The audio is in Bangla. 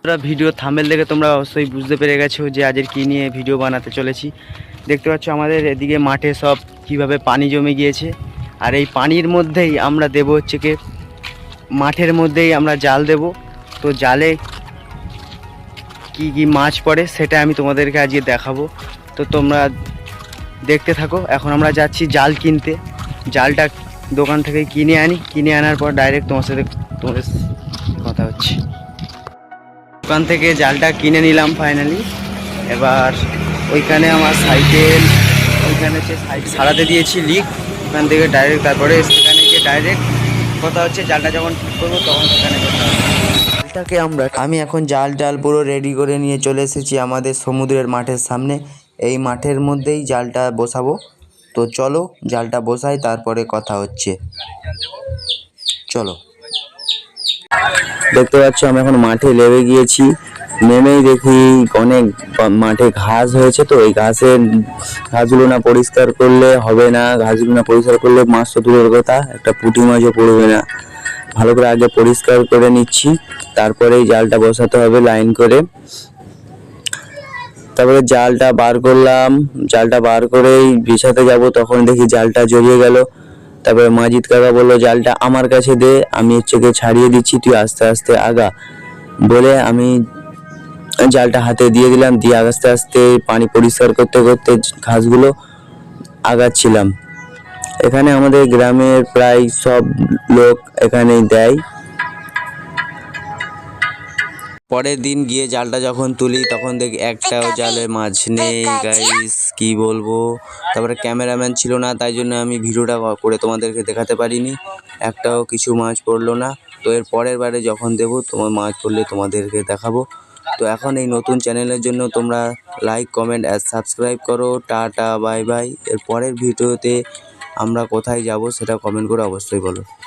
তোমরা ভিডিও থাম্বনেল দেখে তোমরা অবশ্যই বুঝতে পেরে গেছো যে আজের কী নিয়ে ভিডিও বানাতে চলেছি। দেখতে পাচ্ছ আমাদের এদিকে মাঠে সব কিভাবে পানি জমে গিয়েছে, আর এই পানির মধ্যেই আমরা দেবো হচ্ছে কি মাঠের মধ্যেই আমরা জাল দেব। তো জালে কি কি মাছ পড়ে সেটা আমি তোমাদেরকে আজকে দেখাবো, তো তোমরা দেখতে থাকো। এখন আমরা যাচ্ছি জাল কিনতে, জালটা দোকান থেকে কিনে আনার পর ডাইরেক্ট তোমাদের কথা হচ্ছে। দোকান থেকে জালটা কিনে নিলাম ফাইনালি। এবার ওইখানে আমার সাইকেল ওইখানে সারাতে দিয়েছি লিক, ওখান থেকে ডাইরেক্ট তারপরে সেখানে গিয়ে ডাইরেক্ট কথা হচ্ছে জালটা যখন ঠিক করবো তখন সেখানে কথা হবে। জালটাকে আমি এখন জাল পুরো রেডি করে নিয়ে চলে এসেছি আমাদের সমুদ্রের মাঠের সামনে। এই মাঠের মধ্যেই জালটা বসাবো, তো চলো জালটা বসাই, তারপরে কথা হচ্ছে। চলো, দেখতে পাচ্ছ আমি এখন মাঠে নেমে গিয়েছি। নেমেই দেখি অনেক মাঠে ঘাস হয়েছে, তো এই ঘাসগুলো না পরিষ্কার করলে হবে না। ঘাসগুলো না পরিষ্কার করলে মাছ তো দূরের কথা, একটা পুঁটি মাছও পড়বে না। ভালো করে আগে পরিষ্কার করে নিচ্ছি, তারপরেই জালটা বসাতে হবে লাইন করে। তারপরে জালটা বার করলাম, জালটা বার করেই বিছাতে যাব, তখন দেখি জালটা জড়িয়ে গেল। তারপরে মাজিদ কাকা বললো জালটা আমার কাছে দে, আমি হচ্ছে ছাড়িয়ে দিচ্ছি, তুই আস্তে আস্তে আগা বলে আমি জালটা হাতে দিয়ে দিলাম। দিয়ে আস্তে আস্তে পানি পরিষ্কার করতে করতে ঘাসগুলো আগাচ্ছিলাম। এখানে আমাদের গ্রামের প্রায় সব লোক এখানেই দেয়। পরের দিন গিয়ে জালটা যখন তুলি তখন দেখি একটাও জালে মাছ নেই গাইস, কি বলবো। তারপরে ক্যামেরাম্যান ছিল না, তাই জন্য আমি ভিডিওটা করে তোমাদেরকে দেখাতে পারিনি। একটাও কিছু মাছ পড়লো না। তো এর পরের বারে যখন দেবো তোমার মাছ পড়লে তোমাদেরকে দেখাবো। তো এখন এই নতুন চ্যানেলের জন্য তোমরা লাইক কমেন্ট আর সাবস্ক্রাইব করো। Tata bye bye. এর পরের ভিডিওতে আমরা কোথায় যাব সেটা কমেন্ট করে অবশ্যই বলো।